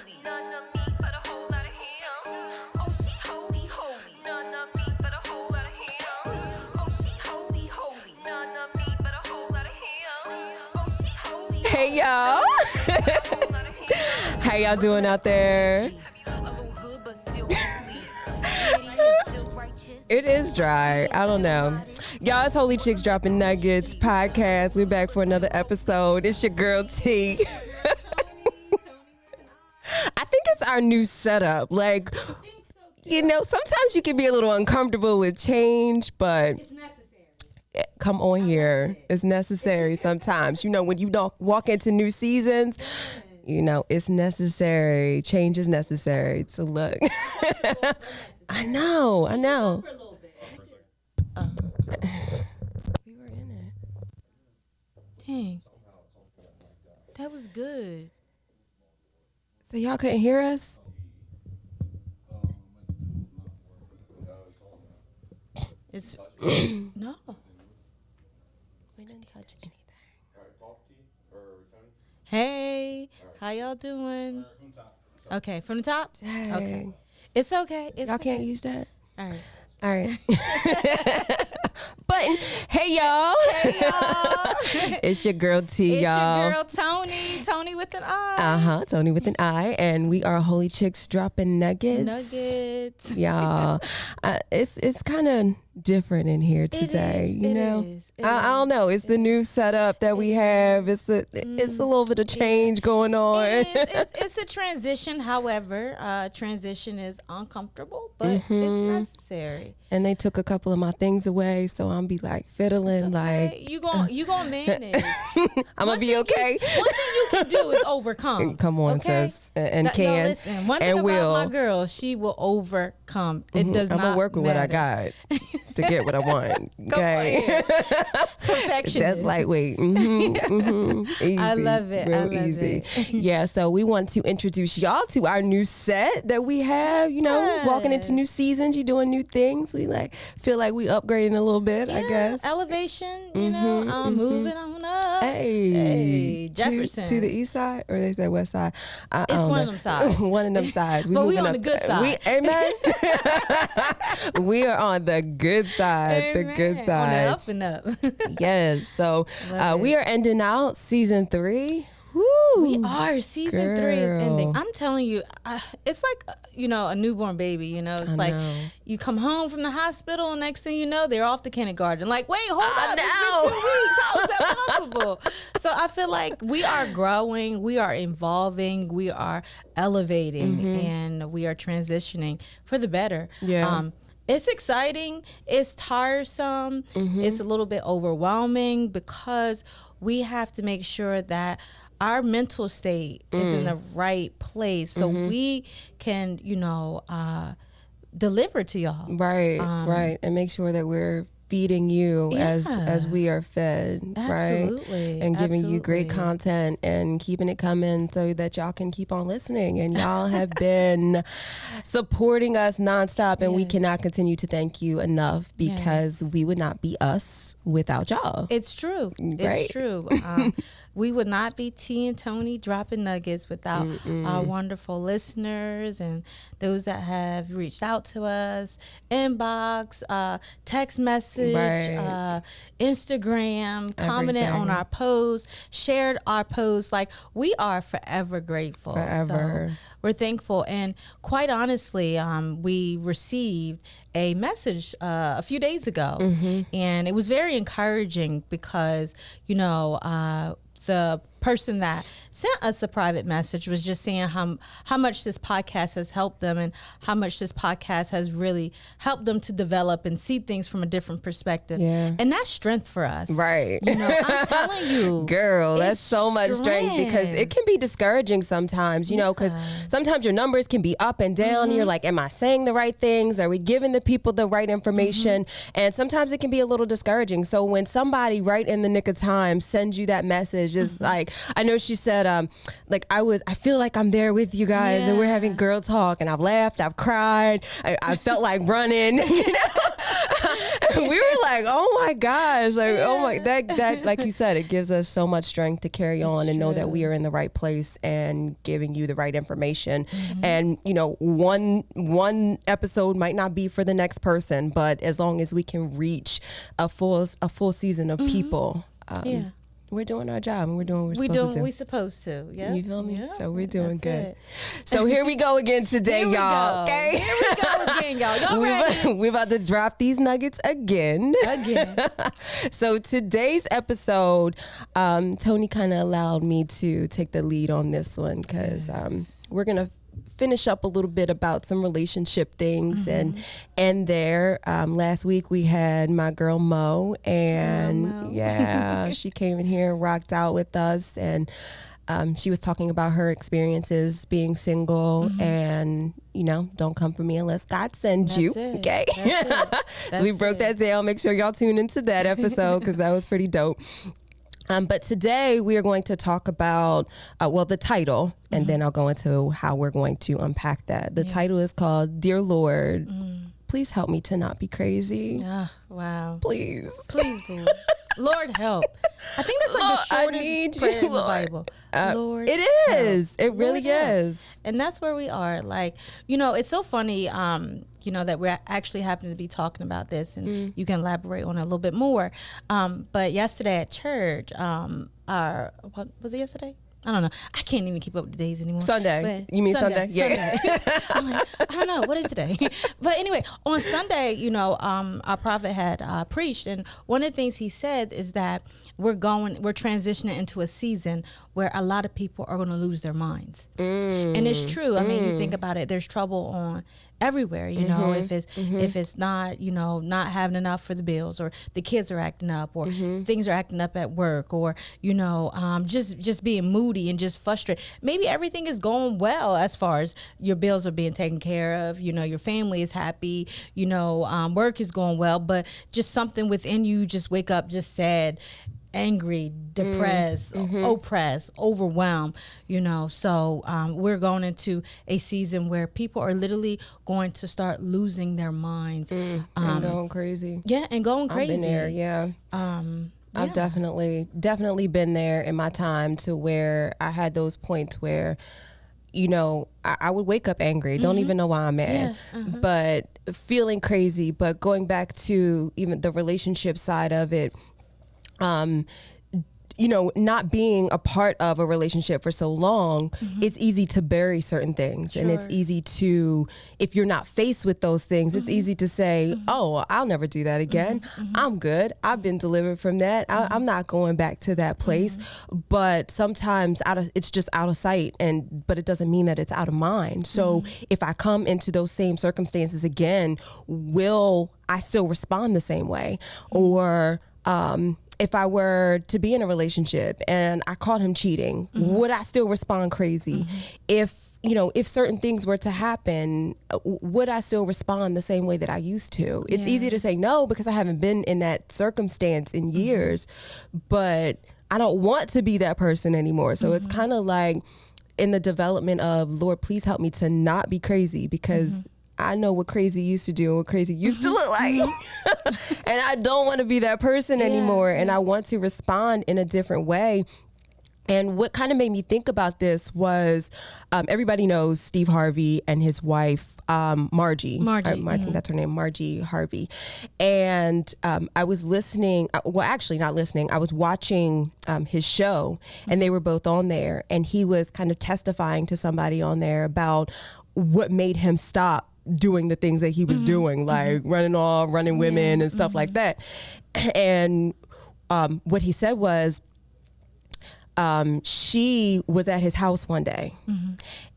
holy. None of me but a whole lot of him. Oh, she holy, holy. None of me but a whole lot of him. Oh, she holy, holy. None of me but a whole lot of him. Oh, she holy. Hey y'all. How y'all doing out there? It is dry. I don't know. Y'all, it's Holy Chicks Dropping Nuggets podcast. We're back for another episode. It's your girl T. I think it's our new setup. Like, you know, sometimes you can be a little uncomfortable with change, but it's necessary. Come on here. It's necessary sometimes. You know, when you don't walk into new seasons, you know, it's necessary. Change is necessary. So look. I know. For a little bit. We were in it. Dang. That was good. So y'all couldn't hear us? It's no. We didn't touch anything. Hey, how y'all doing? Okay, from the top? Dang. Okay. It's okay. It's Y'all okay. can't use that? All right. All right. Button. Hey, y'all. Hey, y'all. It's your girl T, It's y'all. your girl Tony. Tony with an I. Tony with an I. And we are Holy Chicks Dropping Nuggets. Nuggets. Y'all. It's kind of different in here today. You know? I don't know. It's the new setup that we have. It's a little bit of change going on. It's a transition. However, transition is uncomfortable, but it's necessary. And they took a couple of my things away, so I'm be like fiddling like you gonna manage. I'm gonna be okay. One thing you can do is overcome. Come on, okay? sis, and can listen. One thing and about will. my girl, she will overcome. It does I'm not. gonna work with matter. what I got to get what I want. Okay, Perfectionist. that's lightweight. Easy. I love it. Real I love easy. it. Yeah. So we want to introduce y'all to our new set that we have. You know, walking into new seasons, you doing new things. We feel like we upgrading a little bit. I guess elevation. You know, moving on up. Hey, Jefferson to the east side, or they say west side. It's one of them sides. One of them sides. But we moving on up the good side. Amen. We are on the good side. Amen. The good side. On the up and up. Yes. So we are ending out season 3. Woo. We are. Season 3 is ending. Girl. I'm telling you, it's like, a newborn baby, It's like you come home from the hospital and next thing you know, they're off to kindergarten. Like, wait, hold on. It's been 2 weeks. How is that possible? So I feel like we are growing, we are evolving, we are elevating, and we are transitioning for the better. Yeah. It's exciting. It's tiresome. It's a little bit overwhelming because we have to make sure that our mental state is in the right place so we can, deliver to y'all. Right. Right. And make sure that we're feeding you as we are fed. Absolutely. Right. And giving you great content and keeping it coming so that y'all can keep on listening. And y'all have been supporting us nonstop, and we cannot continue to thank you enough because we would not be us without y'all. It's true. Right? It's true. We would not be T and Tony dropping nuggets without our wonderful listeners and those that have reached out to us, inbox, text message, Instagram, commented on our posts, shared our posts. Like, we are forever grateful. Forever. So we're thankful. And quite honestly, we received a message a few days ago, and it was very encouraging because, the person that sent us a private message was just saying how much this podcast has helped them and how much this podcast has really helped them to develop and see things from a different perspective. Yeah. And that's strength for us. Right. I'm telling you. Girl, that's it's so much strength because it can be discouraging sometimes, because sometimes your numbers can be up and down. And you're like, am I saying the right things? Are we giving the people the right information? And sometimes it can be a little discouraging. So when somebody right in the nick of time sends you that message, it's like, I know she said, I feel like I'm there with you guys and we're having girl talk, and I've laughed, I've cried, I felt like running, we were like, oh my gosh, like, oh my, that, like you said, it gives us so much strength to carry on and know that we are in the right place and giving you the right information. And, you know, one episode might not be for the next person, but as long as we can reach a full season of people, we're doing our job and we're doing what we're supposed to. Yeah. You feel me? Yeah. So we're doing good. So here we go again today, y'all. Okay. Here we go again, y'all. Y'all ready? We're about to drop these nuggets again. So today's episode, Tony kind of allowed me to take the lead on this one because we're going to finish up a little bit about some relationship things and there last week we had my girl Mo, and she came in here and rocked out with us, and she was talking about her experiences being single, and you know, don't come for me unless God sends you. Okay. So we broke that down. Make sure y'all tune into that episode because that was pretty dope. But today we are going to talk about, the title, and then I'll go into how we're going to unpack that. The title is called, Dear Lord, please help me to not be crazy. Wow. Please, Lord. Lord, help. I think that's like the shortest prayer in the Bible. Lord, it is. It really is. And that's where we are. Like, you know, it's so funny, you know, that we're actually happen to be talking about this, and you can elaborate on it a little bit more. But yesterday at church, what was it yesterday? I don't know. I can't even keep up with the days anymore. Sunday. You mean Sunday? Yeah. I'm like, I don't know. What is today? But anyway, on Sunday, you know, our prophet had preached. And one of the things he said is that we're transitioning into a season where a lot of people are going to lose their minds. And it's true. I mean, you think about it, there's trouble on everywhere, you know, if it's not, you know, not having enough for the bills, or the kids are acting up, or things are acting up at work, or, you know, just being moody and just frustrated. Maybe everything is going well as far as your bills are being taken care of, you know, your family is happy, you know, work is going well, but just something within you just wake up just sad, angry, depressed, oppressed, overwhelmed, you know. So we're going into a season where people are literally going to start losing their minds and going crazy. Yeah, and going crazy. I've been there. Yeah. I've definitely been there in my time, to where I had those points where, you know, I would wake up angry, don't even know why I'm mad, but feeling crazy. But going back to even the relationship side of it, you know, not being a part of a relationship for so long, it's easy to bury certain things. And it's easy to, if you're not faced with those things, it's easy to say, oh, I'll never do that again. I'm good. I've been delivered from that. I'm not going back to that place. But sometimes it's just out of sight, but it doesn't mean that it's out of mind. So if I come into those same circumstances again, will I still respond the same way? Or, if I were to be in a relationship and I caught him cheating, would I still respond crazy? If, you know, if certain things were to happen, would I still respond the same way that I used to? It's easy to say no because I haven't been in that circumstance in years, but I don't want to be that person anymore. So it's kind of like in the development of, Lord, please help me to not be crazy, because I know what crazy used to do and what crazy used to look like. And I don't want to be that person anymore. And I want to respond in a different way. And what kind of made me think about this was, everybody knows Steve Harvey and his wife, Margie. I think that's her name, Margie Harvey. And I was listening, actually not listening, I was watching his show, and they were both on there. And he was kind of testifying to somebody on there about what made him stop doing the things that he was doing, like running women and stuff like that. And what he said was, she was at his house one day,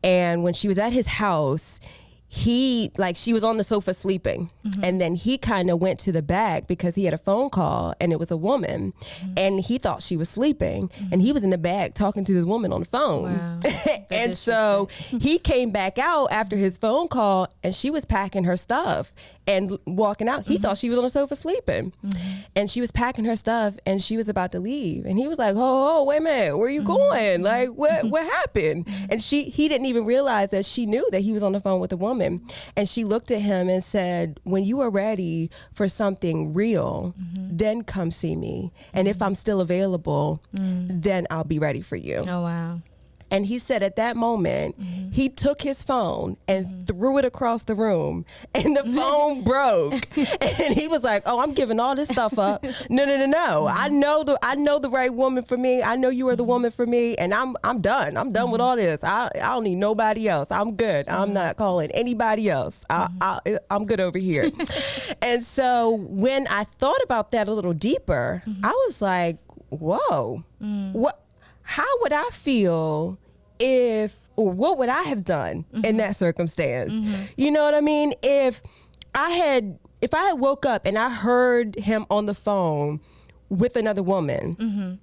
and when she was at his house, she was on the sofa sleeping, and then he kind of went to the back because he had a phone call and it was a woman, and he thought she was sleeping, and he was in the back talking to this woman on the phone. Wow. And so he came back out after his phone call, and she was packing her stuff, and walking out. He thought she was on the sofa sleeping. And she was packing her stuff and she was about to leave. And he was like, oh, wait a minute, where you going? Like, what happened? And he didn't even realize that she knew that he was on the phone with a woman. And she looked at him and said, when you are ready for something real, then come see me. And if I'm still available, then I'll be ready for you. Oh, wow. And he said at that moment, he took his phone and threw it across the room and the phone broke. And he was like, oh, I'm giving all this stuff up. No. I know the right woman for me. I know you are the woman for me. And I'm done. I'm done with all this. I don't need nobody else. I'm good. I'm not calling anybody else. I'm good over here. And so when I thought about that a little deeper, I was like, whoa, how would I feel or what would I have done in that circumstance? You know what I mean? If I had woke up and I heard him on the phone with another woman,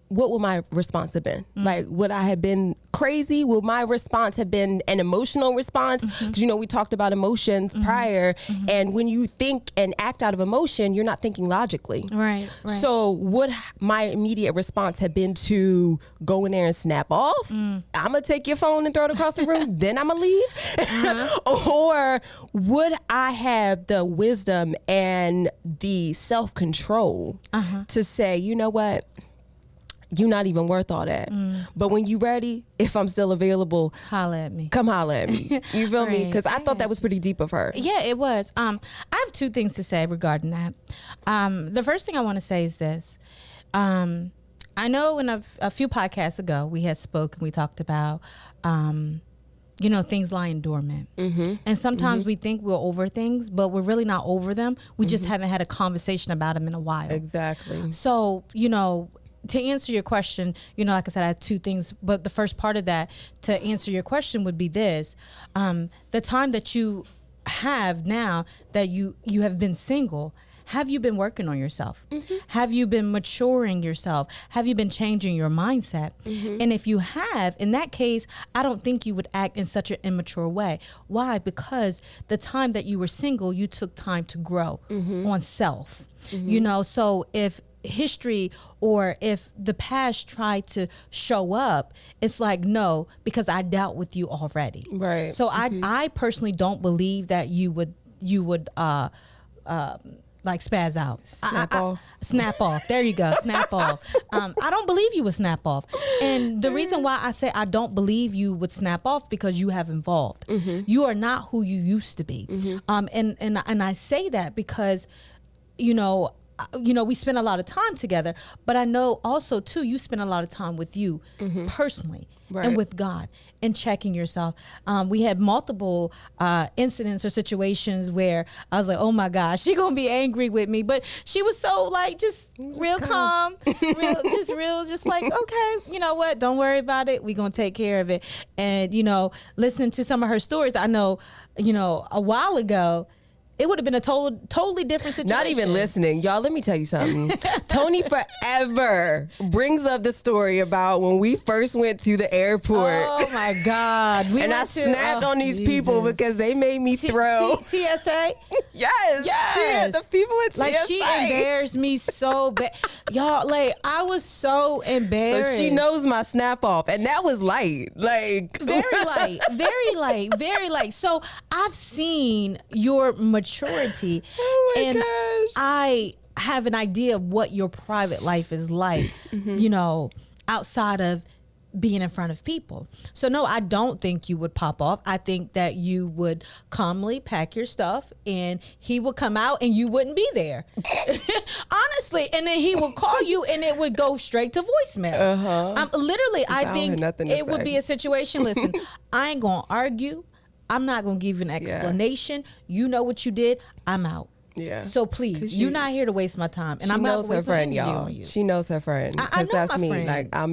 what would my response have been? Like, would I have been crazy? Would my response have been an emotional response? Because, we talked about emotions prior. And when you think and act out of emotion, you're not thinking logically. Right. So would my immediate response have been to go in there and snap off? I'm going to take your phone and throw it across the room, then I'm going to leave? Or would I have the wisdom and the self-control to say, you know what? You're not even worth all that. But when you ready, if I'm still available, holla at me. Come holla at me. You feel me? Because I thought that was pretty deep of her. Yeah, it was. I have two things to say regarding that. The first thing I want to say is this. I know in a few podcasts ago, we had spoken, we talked about, things lying dormant. And sometimes we think we're over things, but we're really not over them. We just haven't had a conversation about them in a while. Exactly. So, to answer your question, like I said, I had two things, but the first part of that, to answer your question, would be this. The time that you have now that you have been single, have you been working on yourself? Have you been maturing yourself? Have you been changing your mindset? And if you have, in that case, I don't think you would act in such an immature way. Why? Because the time that you were single, you took time to grow on self. So if history or if the past tried to show up, it's like, no, because I dealt with you already. Right. So I personally don't believe that you would like spaz out. Snap off. There you go. Snap off. I don't believe you would snap off. And the reason why I say I don't believe you would snap off, because you have evolved. You are not who you used to be. And I say that because, we spend a lot of time together, but I know also too, you spend a lot of time with you personally and with God and checking yourself. We had multiple incidents or situations where I was like, oh my gosh, she gonna be angry with me. But she was so just real calm, just like, okay, you know what? Don't worry about it. We gonna take care of it. And, listening to some of her stories, I know, a while ago, it would have been a totally different situation. Not even listening. Y'all, let me tell you something. Tony forever brings up the story about when we first went to the airport. Oh, my God. I snapped on these people because they made me throw. TSA? Yes. The people at TSA. Like, she embarrassed me so bad. Y'all, I was so embarrassed. So she knows my snap off. And that was light. Very light. So I've seen your maturity. Oh my and gosh. I have an idea of what your private life is like, outside of being in front of people. So no, I don't think you would pop off. I think that you would calmly pack your stuff and he would come out and you wouldn't be there. Honestly. And then he would call you and it would go straight to voicemail. Literally, I think it would be a situation. Listen, I ain't gonna argue. I'm not going to give you an explanation. You know what you did. I'm out. Yeah. So please, you're not here to waste my time. And she knows her friend, y'all. She knows her friend. Because that's me. Friend. Like, I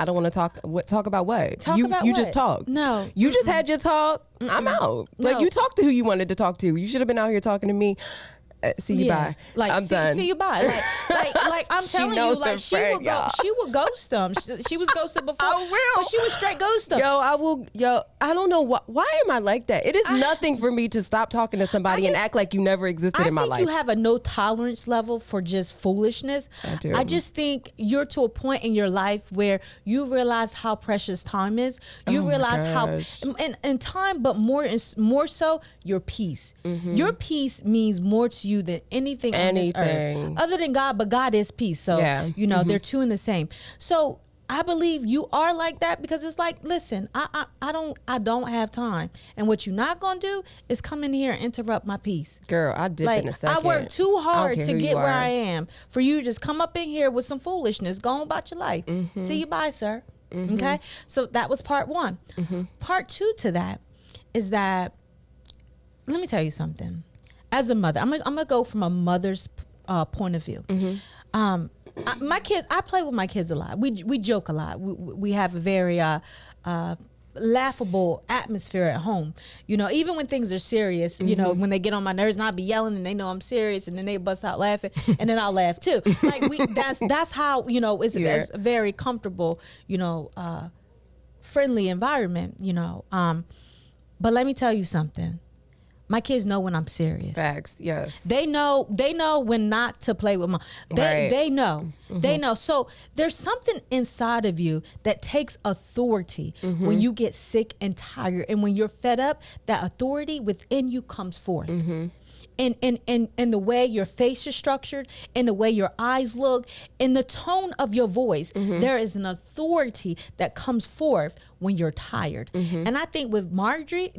don't want to talk about what? Talk about you what? just talk. No. You just had your talk. I'm out. Like, you talked to who you wanted to talk to. You should have been out here talking to me. see you bye. Like, I'm done. See you bye. Like I'm telling you, like she will ghost them. She was ghosted before. I will. But she was straight ghost them. I don't know why am I like that? It is nothing for me to stop talking to somebody and act like you never existed in my life. I think you have a no tolerance level for just foolishness. I do. I just think you're to a point in your life where you realize how precious time is. You realize how and time, but more so your peace. Your peace means more to you than anything on this earth, other than God. But God is peace, so they're two in the same. So I believe you are like that, because it's like, listen, I don't have time, and what you're not gonna do is come in here and interrupt my peace. Girl, I dip in a second. I work too hard to get where I am for you to just come up in here with some foolishness. Go on about your life. See you bye, sir. Okay, so that was part one. Part two to that is that, let me tell you something. As a mother, I'm gonna go from a mother's point of view. My kids, I play with my kids a lot. We joke a lot. We have a very laughable atmosphere at home. You know, even when things are serious, you know, when they get on my nerves and I'll be yelling and they know I'm serious, and then they bust out laughing and then I'll laugh too. Like that's how, you know, it's a very comfortable, you know, friendly environment, you know. But let me tell you something. My kids know when I'm serious. Facts, yes. They know when not to play with mom. They know. They know. So there's something inside of you that takes authority when you get sick and tired, and when you're fed up, that authority within you comes forth. In the way your face is structured, in the way your eyes look, in the tone of your voice, there is an authority that comes forth when you're tired. And I think with Margie,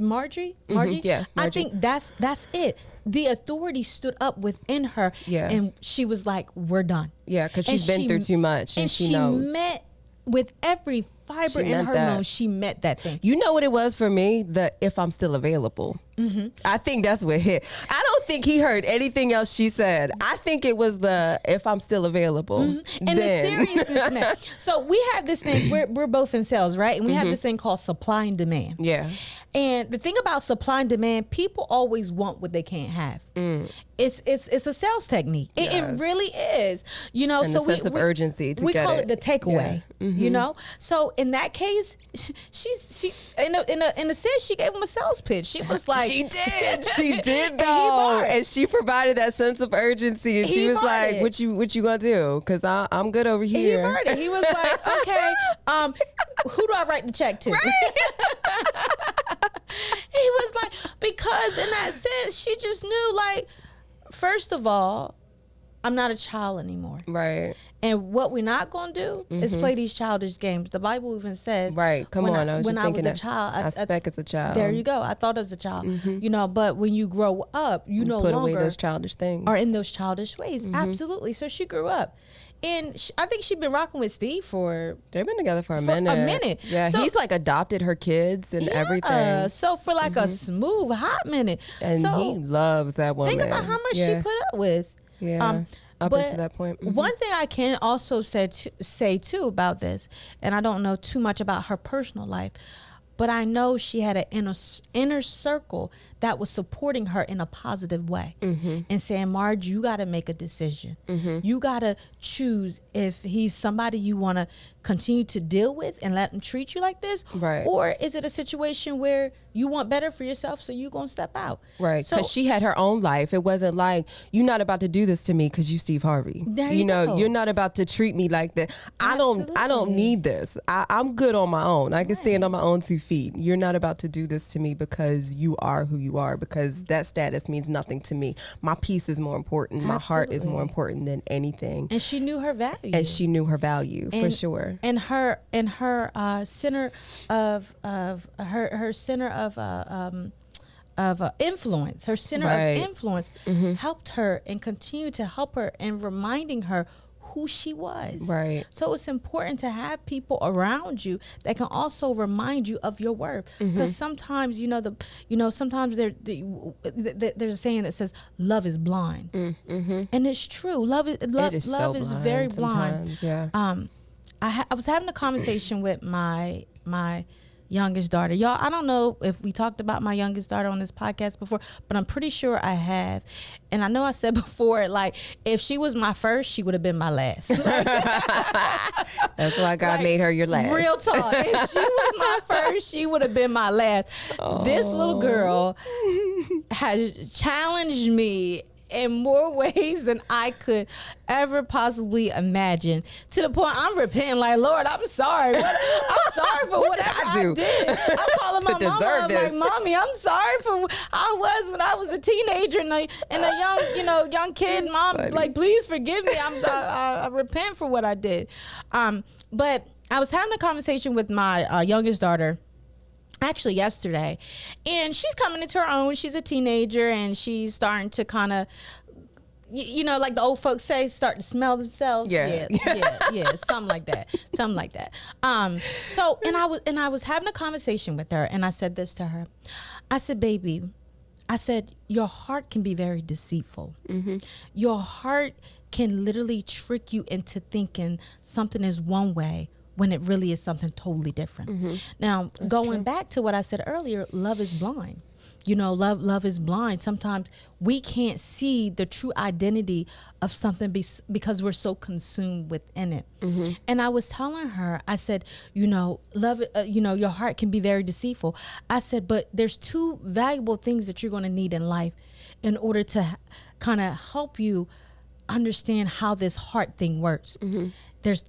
I think that's it. The authority stood up within her, and she was like, "We're done." Yeah, because she's been through too much, and she knows. Met with every fiber in her bones. She met that thing. You know what it was for me? The "if I'm still available." I think that's what hit. I don't think he heard anything else she said. I think it was the "if I'm still available." And the seriousness now. So we have this thing, we're both in sales, right? And we have this thing called supply and demand. Yeah. And the thing about supply and demand, people always want what they can't have. It's a sales technique. It really is. You know, and so the sense of urgency to we get call it the takeaway. You know? So in that case, she in a sense, she gave him a sales pitch. She was like, she did though, and she provided that sense of urgency, and she was like, "What you gonna do? Because I'm good over here." He heard it. He was like, "Okay, who do I write the check to?" Right. He was like, because in that sense, she just knew, like, first of all, I'm not a child anymore. Right. And what we're not going to do is play these childish games. The Bible even says, right, come on. I was just thinking when I was a child. I suspect it's a child. There you go. I thought it was a child. You know, but when you grow up, you no put longer away those childish things. Are in those childish ways. Absolutely. So she grew up. And I think she's been rocking with Steve they've been together for a minute. Yeah, so, he's like adopted her kids and everything. So for like a smooth, hot minute. And so he loves that woman. Think about how much she put up with. Yeah. Up until that point. One thing I can also say too about this, and I don't know too much about her personal life, but I know she had an inner circle that was supporting her in a positive way and saying, Marge, you got to make a decision. You got to choose if he's somebody you want to continue to deal with and let him treat you like this, right? Or is it a situation where you want better for yourself, so you're going to step out? Right, because she had her own life. It wasn't like, you're not about to do this to me because you Steve Harvey. There you know, go. You're not about to treat me like that. I don't need this. I'm good on my own. I can stand on my own 2 feet. You're not about to do this to me because you are who you are, because that status means nothing to me. My peace is more important. My heart is more important than anything. And she knew her value. For sure. And her center of her center of influence, her center of influence helped her and continued to help her in reminding her who she was. Right. So it's important to have people around you that can also remind you of your worth. Because sometimes, sometimes there's a saying that says love is blind, and it's true. Love is very blind. Yeah. I was having a conversation with my youngest daughter. Y'all, I don't know if we talked about my youngest daughter on this podcast before, but I'm pretty sure I have. And I know I said before, like, if she was my first, she would have been my last. That's why God made her your last. Real talk. If she was my first, she would have been my last. This little girl has challenged me in more ways than I could ever possibly imagine, to the point I'm repenting, like, Lord, I'm sorry. I'm sorry for whatever I did. I'm calling my mama. I'm like, Mommy, I'm sorry for who I was when I was a teenager and a young kid. Mom, like, please forgive me. I repent for what I did. But I was having a conversation with my youngest daughter actually yesterday, and she's coming into her own. She's a teenager, and she's starting to kind of, like the old folks say, start to smell themselves. Yeah, something like that. So I was having a conversation with her, and I said this to her. I said, baby, I said, your heart can be very deceitful. Mm-hmm. Your heart can literally trick you into thinking something is one way when it really is something totally different. Mm-hmm. Now, that's going back to what I said earlier, love is blind. Love is blind. Sometimes we can't see the true identity of something because we're so consumed within it. Mm-hmm. And I was telling her, I said, love, your heart can be very deceitful. I said, but there's two valuable things that you're going to need in life in order to kind of help you understand how this heart thing works. Mm-hmm.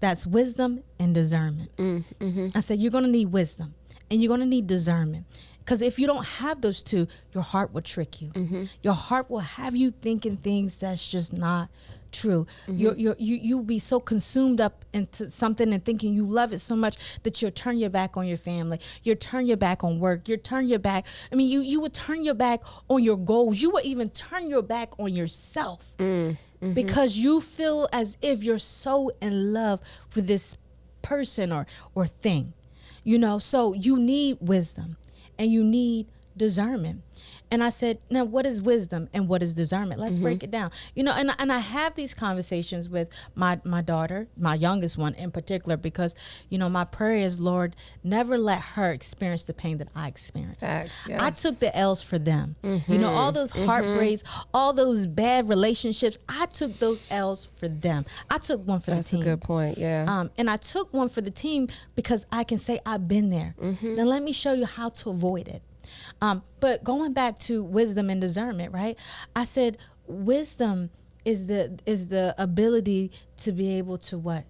That's wisdom and discernment. Mm-hmm. I said, you're going to need wisdom and you're going to need discernment. Because if you don't have those two, your heart will trick you. Mm-hmm. Your heart will have you thinking things that's just not true. Mm-hmm. You'll be so consumed up into something and thinking you love it so much that you'll turn your back on your family. You'll turn your back on work. You'll turn your back. I mean, you would turn your back on your goals. You would even turn your back on yourself. Mm-hmm. Because you feel as if you're so in love with this person or thing, so you need wisdom and you need discernment. And I said, now what is wisdom and what is discernment? Let's break it down. And I have these conversations with my daughter, my youngest one in particular, because, my prayer is, Lord, never let her experience the pain that I experienced. Facts, yes. I took the L's for them. Mm-hmm. All those heartbreaks, all those bad relationships, I took those L's for them. I took one for the team. That's a good point, yeah. And I took one for the team because I can say I've been there. Mm-hmm. Then let me show you how to avoid it. But going back to wisdom and discernment, right? I said wisdom is the ability to be able to what?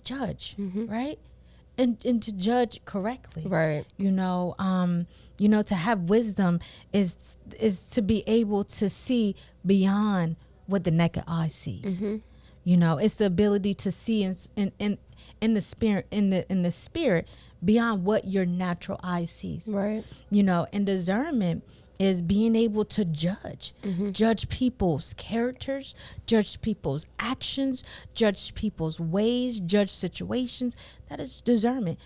Judge, right? And to judge correctly. Right. To have wisdom is to be able to see beyond what the naked eye sees. Mm-hmm. It's the ability to see in the spirit beyond what your natural eye sees. Right. And discernment is being able to judge people's characters, judge people's actions, judge people's ways, judge situations. That is discernment.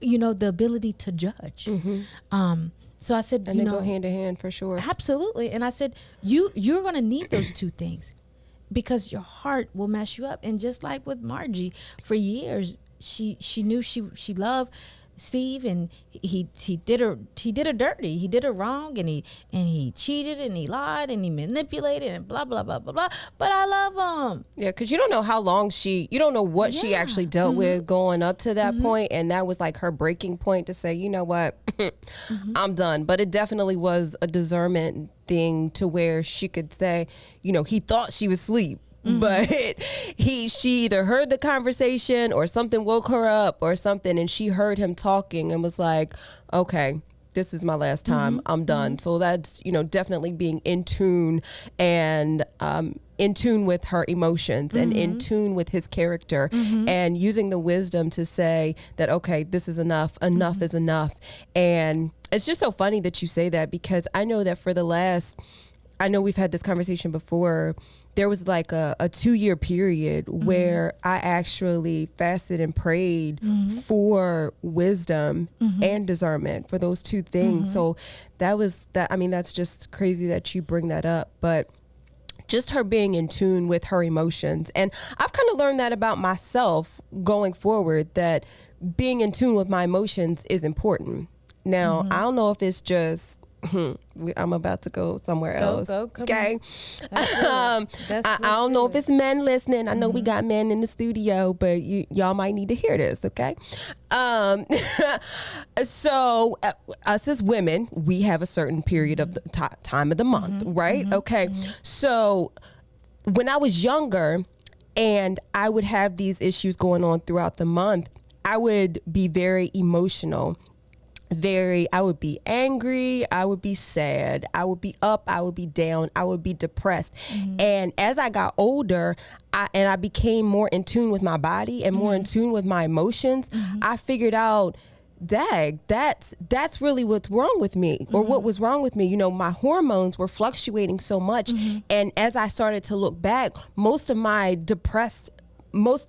The ability to judge. Mm-hmm. So I said, and they go hand in hand for sure. Absolutely. And I said, you're going to need those two things because your heart will mess you up. And just like with Margie, for years, she knew she loved Steve, and he did her dirty. He did her wrong, and he cheated, and he lied, and he manipulated, and blah blah blah blah blah. But I love him. Yeah, because you don't know how long you don't know what she actually dealt with going up to that point, and that was like her breaking point to say, you know what, I'm done. But it definitely was a discernment thing to where she could say, he thought she was asleep. Mm-hmm. But she either heard the conversation or something woke her up or something, and she heard him talking and was like, okay, this is my last time. I'm done. So that's, definitely being in tune and in tune with her emotions and in tune with his character and using the wisdom to say that, okay, this is enough. Enough is enough. And it's just so funny that you say that, because I know that I know we've had this conversation before. There was like a 2-year period where I actually fasted and prayed for wisdom and discernment, for those two things. So that's just crazy that you bring that up. But just her being in tune with her emotions. And I've kind of learned that about myself going forward, that being in tune with my emotions is important. Now, I don't know if it's just, I'm about to go somewhere else. Okay. I don't know if it's men listening. I know we got men in the studio, but y'all might need to hear this. Okay. So us as women, we have a certain period of the time of the month, right? Okay. So when I was younger and I would have these issues going on throughout the month, I would be very emotional. I would be angry, I would be sad, I would be up, I would be down, I would be depressed. And as I got older, I became more in tune with my body and more in tune with my emotions, I figured out, dag, that's really what's wrong with me, or what was wrong with me. You know, my hormones were fluctuating so much. And as I started to look back, most of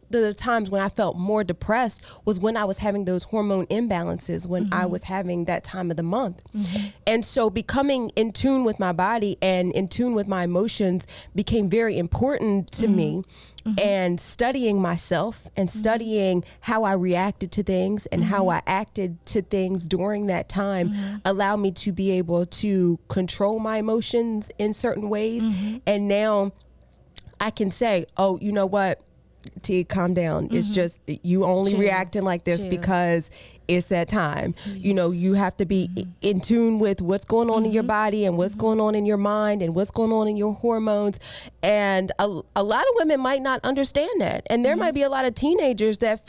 the times when I felt more depressed was when I was having those hormone imbalances, when I was having that time of the month. And so becoming in tune with my body and in tune with my emotions became very important to me. And studying myself and studying how I reacted to things and how I acted to things during that time allowed me to be able to control my emotions in certain ways. And now I can say, oh, you know what? T, calm down. It's just you only reacting like this because it's that time. You know, you have to be in tune with what's going on in your body and what's going on in your mind and what's going on in your hormones. And a lot of women might not understand that. And there might be a lot of teenagers that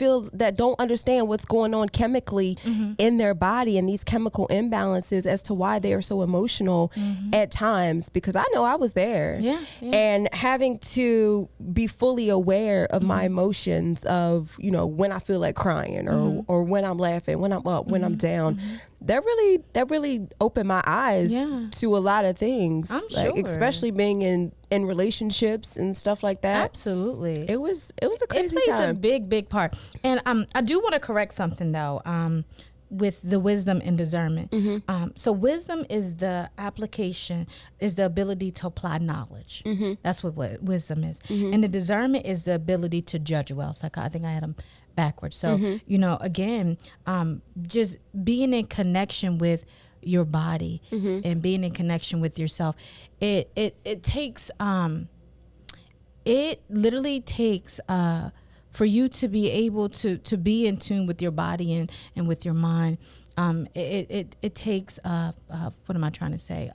don't understand what's going on chemically in their body and these chemical imbalances as to why they are so emotional at times, because I know I was there. And having to be fully aware of my emotions, of, you know, when I feel like crying or when I'm laughing, when I'm up, when I'm down, that really opened my eyes to a lot of things. I'm sure, especially being in relationships and stuff like that. Absolutely, it was a crazy time. It plays a big part. And I do want to correct something though. With the wisdom and discernment. So wisdom is the application, is the ability to apply knowledge. That's what wisdom is. And the discernment is the ability to judge well. So I think I had them backwards. So, you know, again, just being in connection with your body and being in connection with yourself, it takes, it literally takes, for you to be able to be in tune with your body and with your mind, it takes what am I trying to say?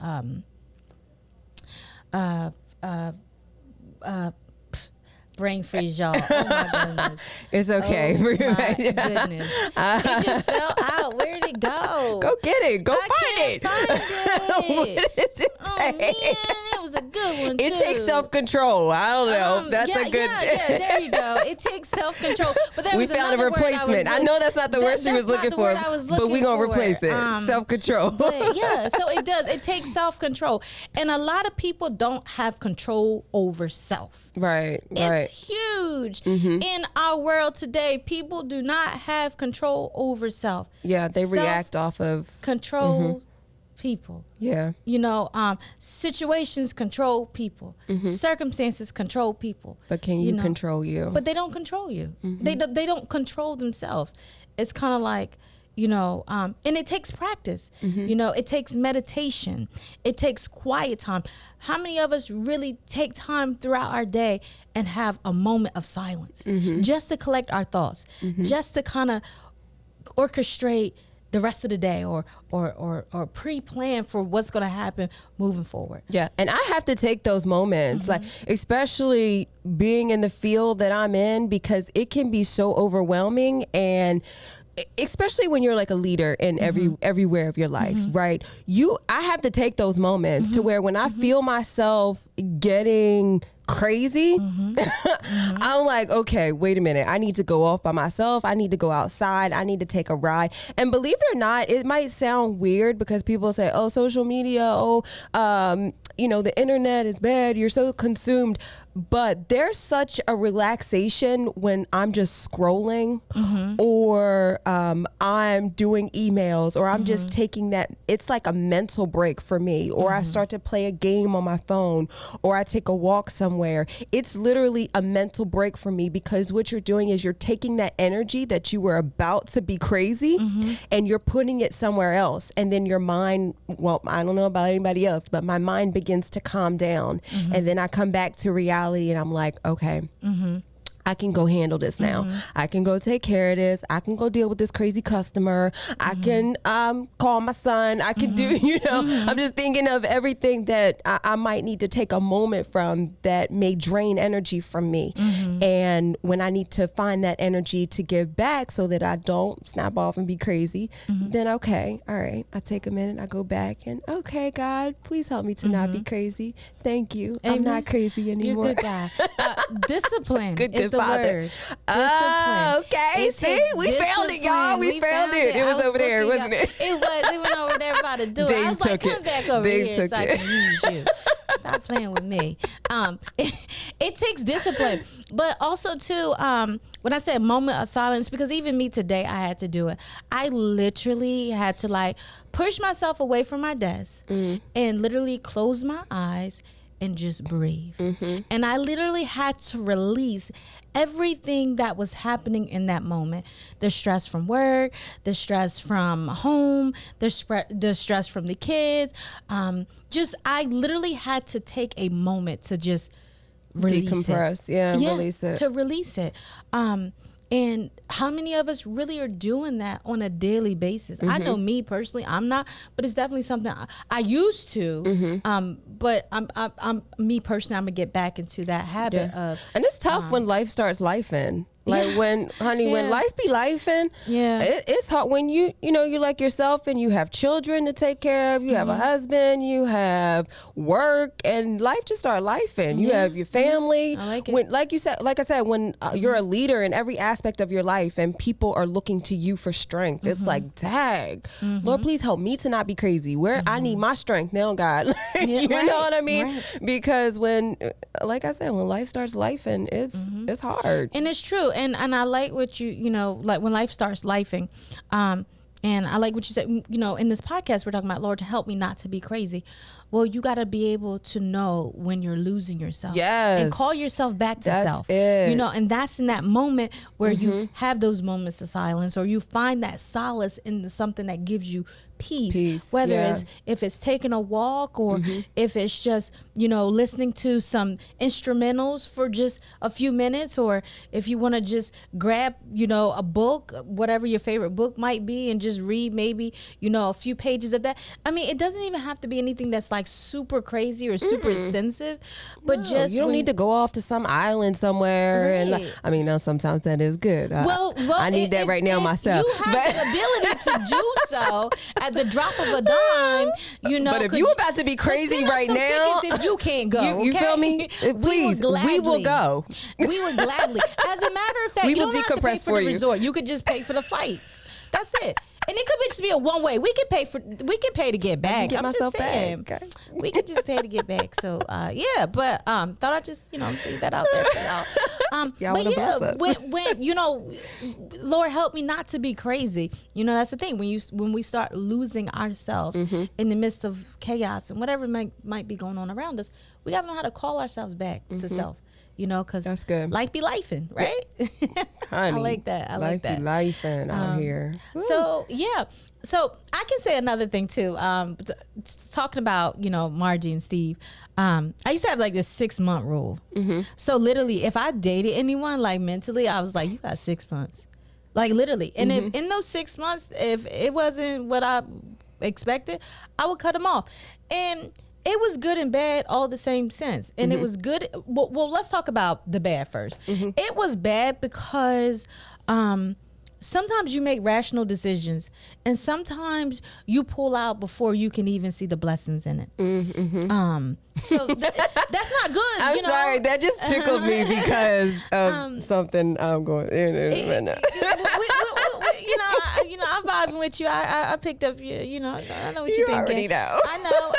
Brain freeze, y'all. Oh my goodness. It's okay. Oh my goodness. It just fell out. Where did it go? Go get it. Go find it. What does it take? Man, it was a good one too. It takes self-control. I don't know. That's a good. Yeah, there you go. It takes self-control. But there we found a replacement. I know that's not the word she was looking for, but we're gonna replace it. Self-control. But yeah, so it does. It takes self-control, and a lot of people don't have control over self. Right. It's huge in our world today. People do not have control over self. Yeah, they react off of control. People. Yeah. You know, situations control people. Circumstances control people. But can you control you? But they don't control you. They don't control themselves. It's kind of like, you know, and it takes practice. You know, it takes meditation. It takes quiet time. How many of us really take time throughout our day and have a moment of silence just to collect our thoughts, just to kind of orchestrate the rest of the day or pre-plan for what's going to happen moving forward. Yeah. And I have to take those moments, like especially being in the field that I'm in, because it can be so overwhelming, and especially when you're like a leader in everywhere of your life, right? I have to take those moments to where when I feel myself getting crazy, I'm like, okay, wait a minute. I need to go off by myself. I need to go outside. I need to take a ride. And believe it or not, it might sound weird because people say, oh, social media, you know, the internet is bad. You're so consumed. But there's such a relaxation when I'm just scrolling or I'm doing emails or I'm just taking that. It's like a mental break for me. Or I start to play a game on my phone or I take a walk somewhere. It's literally a mental break for me, because what you're doing is you're taking that energy that you were about to be crazy and you're putting it somewhere else. And then your mind, well, I don't know about anybody else, but my mind begins to calm down. And then I come back to reality and I'm like, okay, I can go handle this now. I can go take care of this. I can go deal with this crazy customer. I can call my son. I can do, I'm just thinking of everything that I might need to take a moment from that may drain energy from me. And when I need to find that energy to give back so that I don't snap off and be crazy, then okay, all right, I take a minute, I go back and okay, God, please help me to not be crazy. Thank you. Amen. I'm not crazy anymore. You're a good guy. Discipline. Good is the Father. word. Okay. See, we found it, y'all. We found it. It was over there, wasn't it? It was. It went over there about to do it. I was like, come back over here so I can use you. Stop playing with me. It takes discipline, but also too, when I said moment of silence, because even me today, I had to do it. I literally had to like push myself away from my desk and literally close my eyes and just breathe. And I literally had to release everything that was happening in that moment. The stress from work, the stress from home, the stress from the kids. I literally had to take a moment to just release decompress, release it. To release it. And how many of us really are doing that on a daily basis? I know me personally, I'm not, but it's definitely something I used to. But I'm me personally, I'm gonna get back into that habit of. And it's tough when life starts lifing. Like when life be lifing, it's hard when you like yourself and you have children to take care of, you have a husband, you have work, and life just start lifing. You have your family. I like it. When, like I said, when you're a leader in every aspect of your life and people are looking to you for strength, it's like, dang, Lord, please help me to not be crazy. Where I need my strength now, God. You know what I mean? Right. Because when, like I said, when life starts lifing, it's hard. And it's true. And I like what like when life starts lifing, and I like what you said, in this podcast, we're talking about, Lord, to help me not to be crazy. Well, you got to be able to know when you're losing yourself. Yes. And call yourself back to self. It. And that's in that moment where you have those moments of silence, or you find that solace in something that gives you peace. Whether if it's taking a walk, or if it's just, listening to some instrumentals for just a few minutes, or if you want to just grab, a book, whatever your favorite book might be, and just read maybe, a few pages of that. I mean, it doesn't even have to be anything that's like super crazy or super extensive, but just you don't need to go off to some island somewhere. Right. And I mean, sometimes that is good. Well, I need that right now myself. You have the ability to do so at the drop of a dime, But if you about to be crazy right now, if you can't go, you feel me? Please, we will go. We would gladly. As a matter of fact, we you will don't have to pay decompress for the resort. You could just pay for the flights. That's it. And it could just be a one way. We can pay to get back. Get myself back. Okay. We could just pay to get back. So but thought I'd just leave that out there for y'all. Y'all but bless us. when Lord help me not to be crazy. That's the thing. When we start losing ourselves in the midst of chaos and whatever might be going on around us, we gotta know how to call ourselves back to self. Because that's good. Life be lifing, right? Honey, I like that. Life be lifing out here. So so I can say another thing too. Talking about Margie and Steve. I used to have like this 6-month rule. So literally, if I dated anyone, like mentally, I was like, you got 6 months, like literally. And if in those 6 months, if it wasn't what I expected, I would cut them off. And it was good and bad all the same sense. And it was good. Well, let's talk about the bad first. It was bad because sometimes you make rational decisions, and sometimes you pull out before you can even see the blessings in it. So that's not good. I'm sorry, that just tickled me because of something I'm going in right now. I vibing with you. I picked up you know, I know what you're thinking. Already know. I know.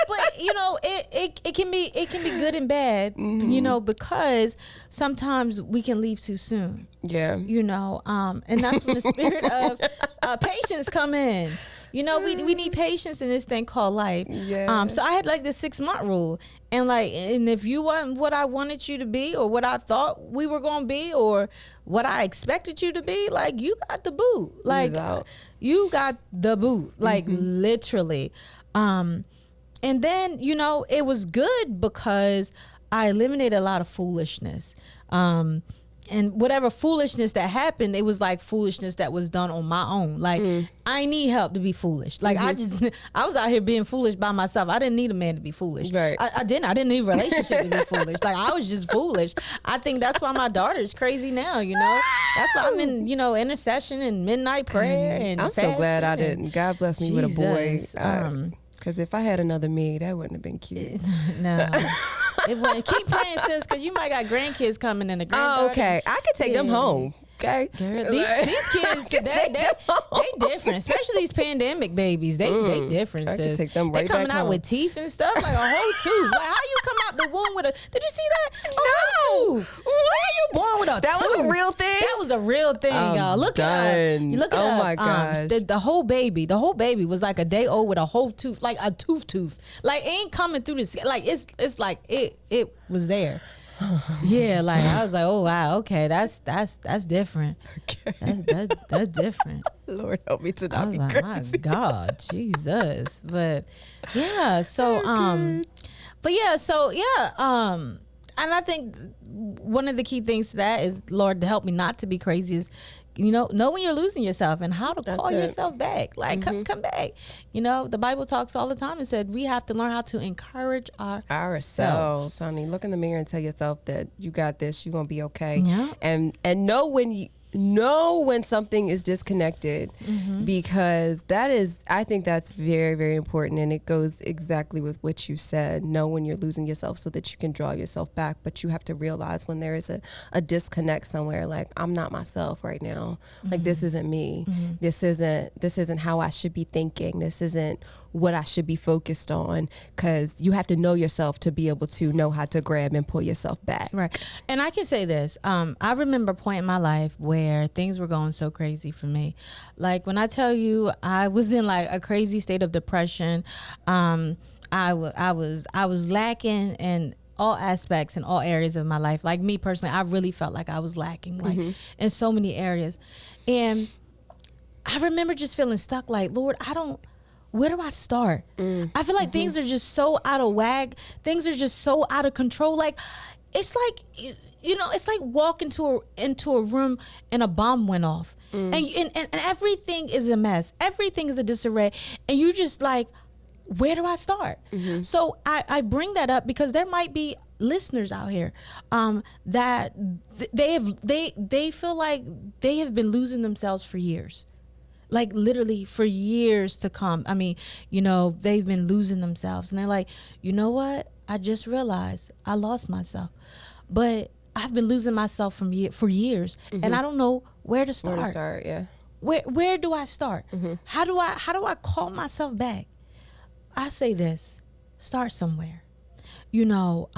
But you know, it can be good and bad, you know, because sometimes we can leave too soon. Yeah. You know, and that's when the spirit of patience come in. You know, we need patience in this thing called life. Yeah. So I had like the 6-month rule, and if you weren't what I wanted you to be, or what I thought we were gonna be, or what I expected you to be, like, you got the boot. Like, you got the boot. Like, literally. And then, you know, it was good because I eliminated a lot of foolishness. And whatever foolishness that happened, it was like foolishness that was done on my own. Like, I need help to be foolish. Like, I was out here being foolish by myself. I didn't need a man to be foolish. Right. I didn't need a relationship to be foolish. Like, I was just foolish. I think that's why my daughter's crazy now, you know? That's why I'm in, you know, intercession and midnight prayer. And I'm so glad I didn't. God bless me with a boy. Because if I had another me, that wouldn't have been cute. No. It wouldn't. Keep praying, sis, because you might got grandkids coming in the granddaughter. Oh, okay. I could take them home. Okay. Girl, these kids, they different, especially these pandemic babies. They different. I sis. can take them right They coming back out home. with teeth and stuff, like a whole tooth. Like, how you come out the womb with a? Did you see that? No. What? How you born with a? That tooth? was a real thing. That was a real thing, y'all. Look done. it up. Look it Oh up. my gosh. The whole baby was like a day old with a whole tooth, like a tooth. Like, it ain't coming through the skin. Like, it's like it was there. Yeah, like, I was like, oh wow, okay, that's different. Okay. That's different. Lord help me to I not was be like, crazy. my God, Jesus. But yeah, so and I think one of the key things to that is, Lord, to help me not to be crazy, is, you know when you're losing yourself and how to call yourself back. Like, come back. You know, the Bible talks all the time and said we have to learn how to encourage ourselves. Honey, look in the mirror and tell yourself that you got this. You're gonna be okay. Yeah. And know when something is disconnected, because I think that's very, very important, and it goes exactly with what you said. Know when you're losing yourself so that you can draw yourself back, but you have to realize when there is a disconnect somewhere. Like, I'm not myself right now. Like, this isn't me. This isn't how I should be thinking. This isn't what I should be focused on, because you have to know yourself to be able to know how to grab and pull yourself back. Right. And I can say this. I remember a point in my life where things were going so crazy for me. Like, when I tell you I was in like a crazy state of depression, I was lacking in all aspects and all areas of my life. Like, me personally, I really felt like I was lacking, like, in so many areas. And I remember just feeling stuck, like, Lord, where do I start? I feel like things are just so out of whack. Things are just so out of control. Like, it's like, you know, it's like walking into a room and a bomb went off, and everything is a mess. Everything is a disarray, and you just like, where do I start? So I bring that up because there might be listeners out here that they feel like they have been losing themselves for years. Like, literally for years to come. I mean, you know, they've been losing themselves, and they're like, you know what? I just realized I lost myself, but I've been losing myself for years, and I don't know where to start. Where to start, yeah. Where do I start? How do I call myself back? I say this: start somewhere. You know,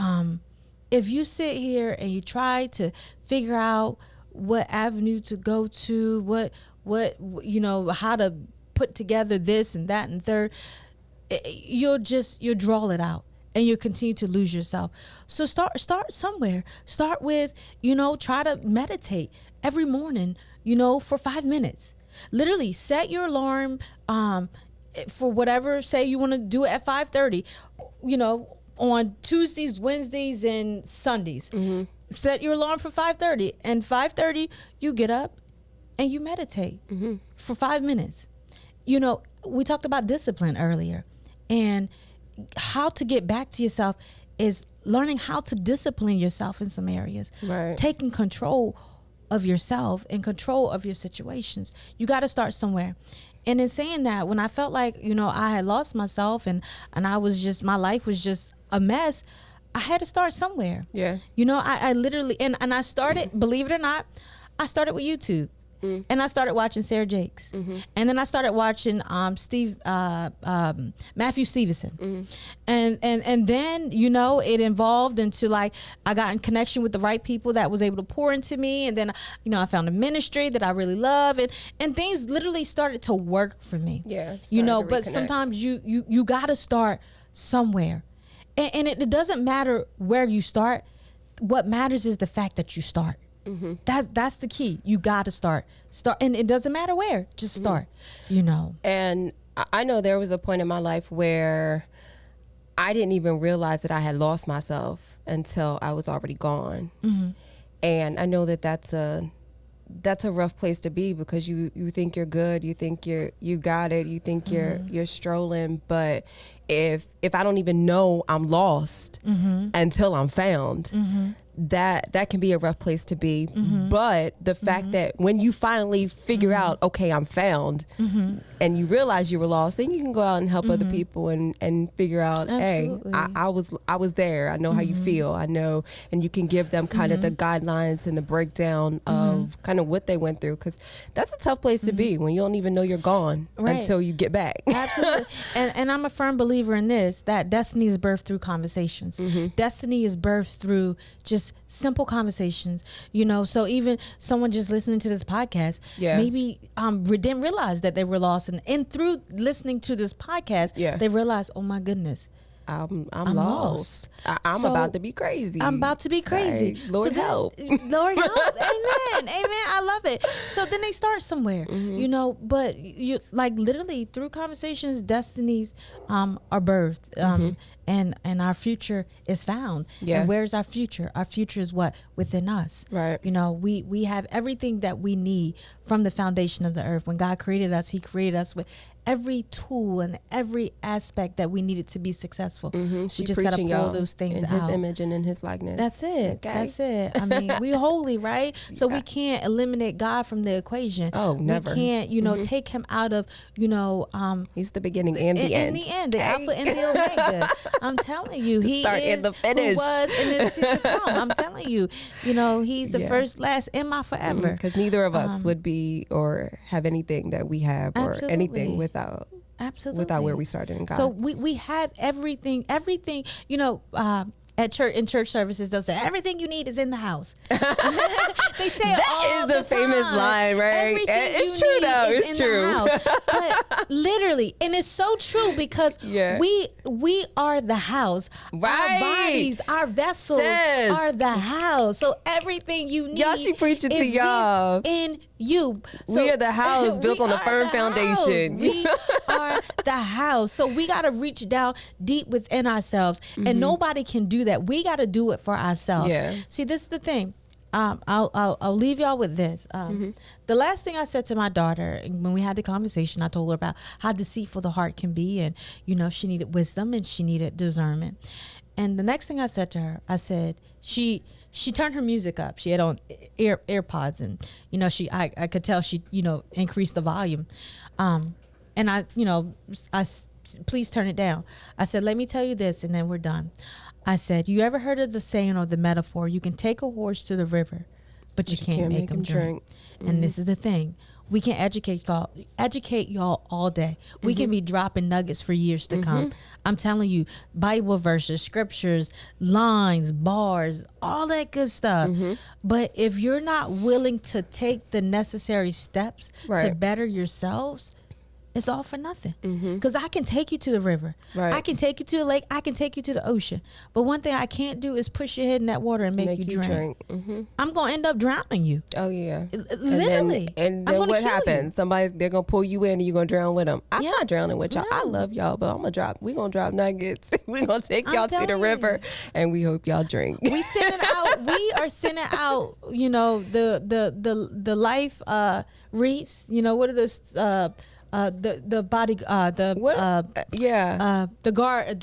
if you sit here and you try to figure out what avenue to go to, what you know, how to put together this and that and third, you'll draw it out, and you'll continue to lose yourself. So start somewhere. Start with, you know, try to meditate every morning, you know, for 5 minutes. Literally set your alarm for whatever, say you want to do it at 5:30, you know, on Tuesdays, Wednesdays, and Sundays. Set your alarm for 5:30, and 5:30 you get up and you meditate for 5 minutes. You know, we talked about discipline earlier, and how to get back to yourself is learning how to discipline yourself in some areas. Right. Taking control of yourself and control of your situations. You got to start somewhere. And in saying that, when I felt like, you know, I had lost myself and I was just, my life was just a mess, I had to start somewhere. Yeah. You know, I literally, and I started, believe it or not, I started with YouTube. and I started watching Sarah Jakes, and then I started watching Matthew Stevenson, and then it evolved into like I got in connection with the right people that was able to pour into me, and then I found a ministry that I really love, and things literally started to work for me. Yeah, but sometimes you gotta start somewhere, and it doesn't matter where you start. What matters is the fact that you start. That's the key. You got to start, and it doesn't matter where. Just start. And I know there was a point in my life where I didn't even realize that I had lost myself until I was already gone. And I know that that's a rough place to be, because you think you're good, you think you got it, you think you're strolling, but if I don't even know I'm lost until I'm found, that can be a rough place to be. But the fact that when you finally figure out, okay, I'm found, and you realize you were lost, then you can go out and help other people and figure out, Absolutely. hey, I was there. I know how you feel. I know, and you can give them kind of the guidelines and the breakdown of kind of what they went through, because that's a tough place to be when you don't even know you're gone until you get back. Absolutely. And I'm a firm believer in this, that destiny is birthed through conversations. Destiny is birthed through just simple conversations. So even someone just listening to this podcast, maybe didn't realize that they were lost, and through listening to this podcast, they realized, oh my goodness, I'm lost. I'm about to be crazy. I'm about to be crazy. Like, Lord help. Lord help. Amen. I love it. So then they start somewhere, but you like literally through conversations, destinies are birthed, and our future is found. And where's our future? Our future is what? Within us. Right. We have everything that we need from the foundation of the earth. When God created us, He created us with every tool and every aspect that we needed to be successful. We just got to pull those things in out. His image and in His likeness. That's it. Okay. That's it. I mean, we're holy, right? So we can't eliminate God from the equation. Oh, never. We can't, take Him out of, He's the beginning and the end. In the end, the Alpha and the Omega. I'm telling you, He start is and the finish. Who was and is to come. I'm telling you, He's the first, last, and my forever. Because neither of us would be or have anything that we have or anything without where we started in God. So we have everything, at church services, they'll say everything you need is in the house. They say that is the famous line, right? It's true though. It's true. But literally, and it's so true, because we are the house. Right. Our bodies, our vessels are the house. So everything you need, y'all, she preaching to y'all. In you. So, we are the house built on a firm foundation. We are the house. So we got to reach down deep within ourselves, and nobody can do that. We got to do it for ourselves. Yeah. See, this is the thing. I'll leave y'all with this. The last thing I said to my daughter when we had the conversation, I told her about how deceitful the heart can be, and she needed wisdom and she needed discernment. And the next thing I said to her, I said, she turned her music up. She had on AirPods, and I could tell she increased the volume, and I please turn it down. I said, let me tell you this, and then we're done. I said, you ever heard of the saying or the metaphor, you can take a horse to the river, but you can't make him drink. And this is the thing. We can educate y'all all day. We can be dropping nuggets for years to come. I'm telling you, Bible verses, scriptures, lines, bars, all that good stuff. But if you're not willing to take the necessary steps to better yourselves, it's all for nothing. Because I can take you to the river. I can take you to the lake. I can take you to the ocean. But one thing I can't do is push your head in that water and make you drink. I'm going to end up drowning you. Oh, yeah. Literally. And then what happens? They're going to pull you in and you're going to drown with them. I'm not drowning with y'all. I love y'all, but we're going to drop nuggets. We're going to take y'all to the river, and we hope y'all drink. We are sending out, the life reefs. What are those... the body the guard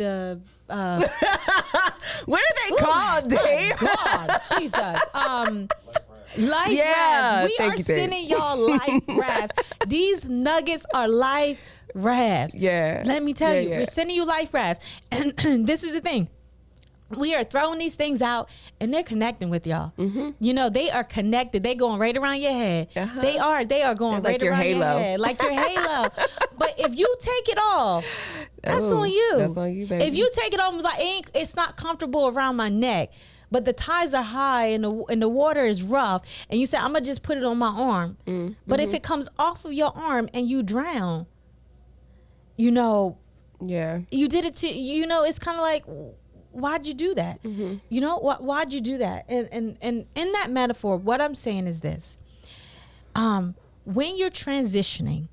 what are they called, Dave? God, Jesus. Life rafts. We are sending y'all life rafts. These nuggets are life rafts. Let me tell you, we're sending you life rafts. And this is the thing. we are throwing these things out, and they're connecting with y'all. You know, they are connected. They going right around your head. They are going right around your head, like your halo. But if you take it off, that's on you. That's on you, baby. If you take it off, it's like it's not comfortable around my neck, but the tides are high and the water is rough, and you say, I'm gonna just put it on my arm. But if it comes off of your arm and you drown, you know, you did it to, you know, it's kind of like, why'd you do that? You know, why'd you do that? And in that metaphor, what I'm saying is this: when you're transitioning,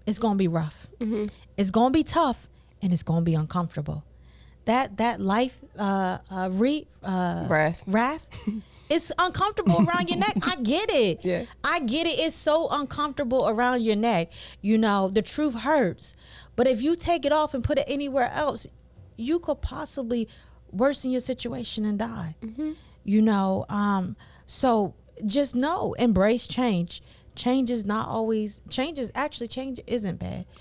it's gonna be rough, it's gonna be tough, and it's gonna be uncomfortable. That life wrath, it's uncomfortable around your neck. I get it. I get it. It's so uncomfortable around your neck. You know, the truth hurts, but if you take it off and put it anywhere else, you could possibly worsen your situation and die. You know, so just know, embrace change. Change isn't bad.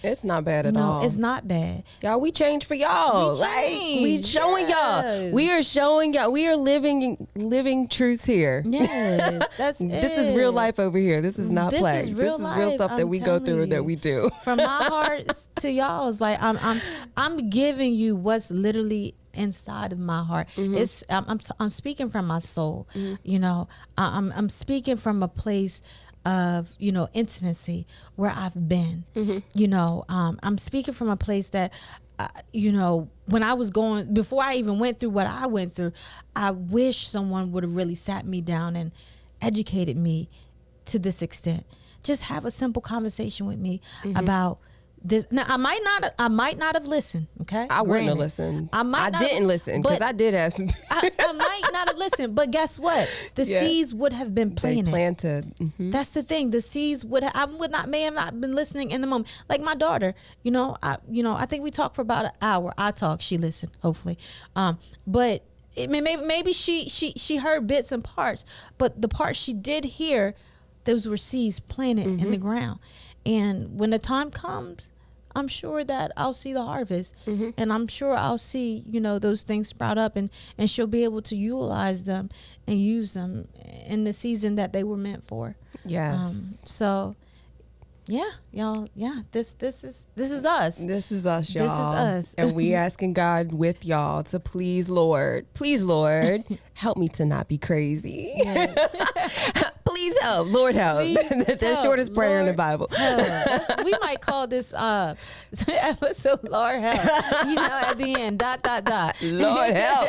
It's not bad at all. No, it's not bad. Y'all, we change for y'all. We showing y'all. We are showing y'all. We are living truths here. Yes, that's This is real life over here. This is not play. This is real stuff that we go through and that we do. From my heart to y'all, it's like I'm giving you what's literally inside of my heart. It's I'm speaking from my soul. You know, I'm speaking from a place of, you know, intimacy where I've been. You know, I'm speaking from a place that you know, when I was going, before I even went through what I went through, I wish someone would have really sat me down and educated me to this extent. Just have a simple conversation with me about this. Now, I might not have listened. Okay, I wouldn't have listened. I didn't listen because I did have some. I might not have listened, but guess what? The seeds would have been planted. That's the thing. The seeds may have not been listening in the moment. Like my daughter, you know, I think we talked for about an hour. I talked, she listened, hopefully. But maybe she heard bits and parts, but the parts she did hear, those were seeds planted in the ground. And when the time comes, I'm sure that I'll see the harvest, and I'm sure I'll see, you know, those things sprout up, and she'll be able to utilize them and use them in the season that they were meant for. Yes. So, yeah, y'all. Yeah, this is us. This is us, y'all. This is us, and we asking God with y'all to please, Lord, help me to not be crazy. Yes. Please help, Lord help. The shortest prayer in the Bible. We might call this episode "Lord help." You know, at the end, ... Lord help.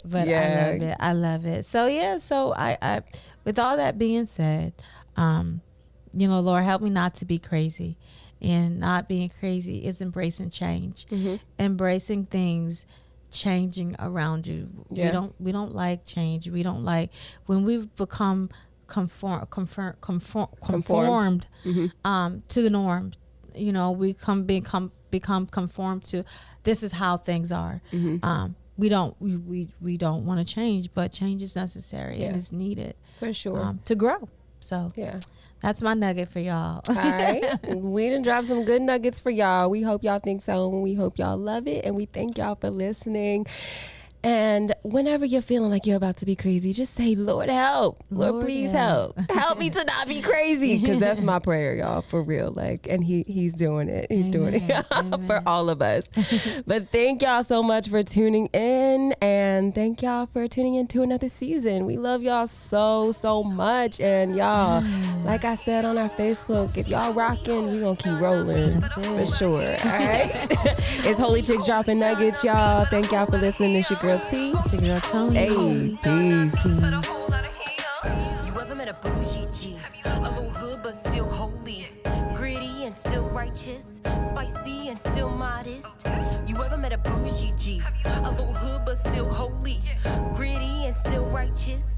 But I love it. So yeah, so I with all that being said, you know, Lord, help me not to be crazy. And not being crazy is embracing change, embracing things changing around you. We don't like change. We don't like when we've become conformed to the norm. You know, we become conformed to this is how things are. We don't want to change, but change is necessary and it's needed for sure to grow. So that's my nugget for y'all. All right. We done dropped some good nuggets for y'all. We hope y'all think so, and we hope y'all love it, and we thank y'all for listening. And whenever you're feeling like you're about to be crazy, just say, Lord, help. Lord, please help. Help me to not be crazy. Because that's my prayer, y'all, for real. Like, and he's doing it. He's doing it for all of us. But thank y'all so much for tuning in. And thank y'all for tuning in to another season. We love y'all so, so much. And y'all, like I said on our Facebook, if y'all rocking, we're going to keep rolling for sure. All right. It's Holy Chicks Dropping Nuggets, y'all. Thank y'all for listening. It's your girl T. It's your girl Tony. Hey, peace. You ever met a bougie G? A little hood but still holy, gritty and still righteous, spicy and still modest. You ever met a bougie G? A little hood but still holy, gritty and still righteous,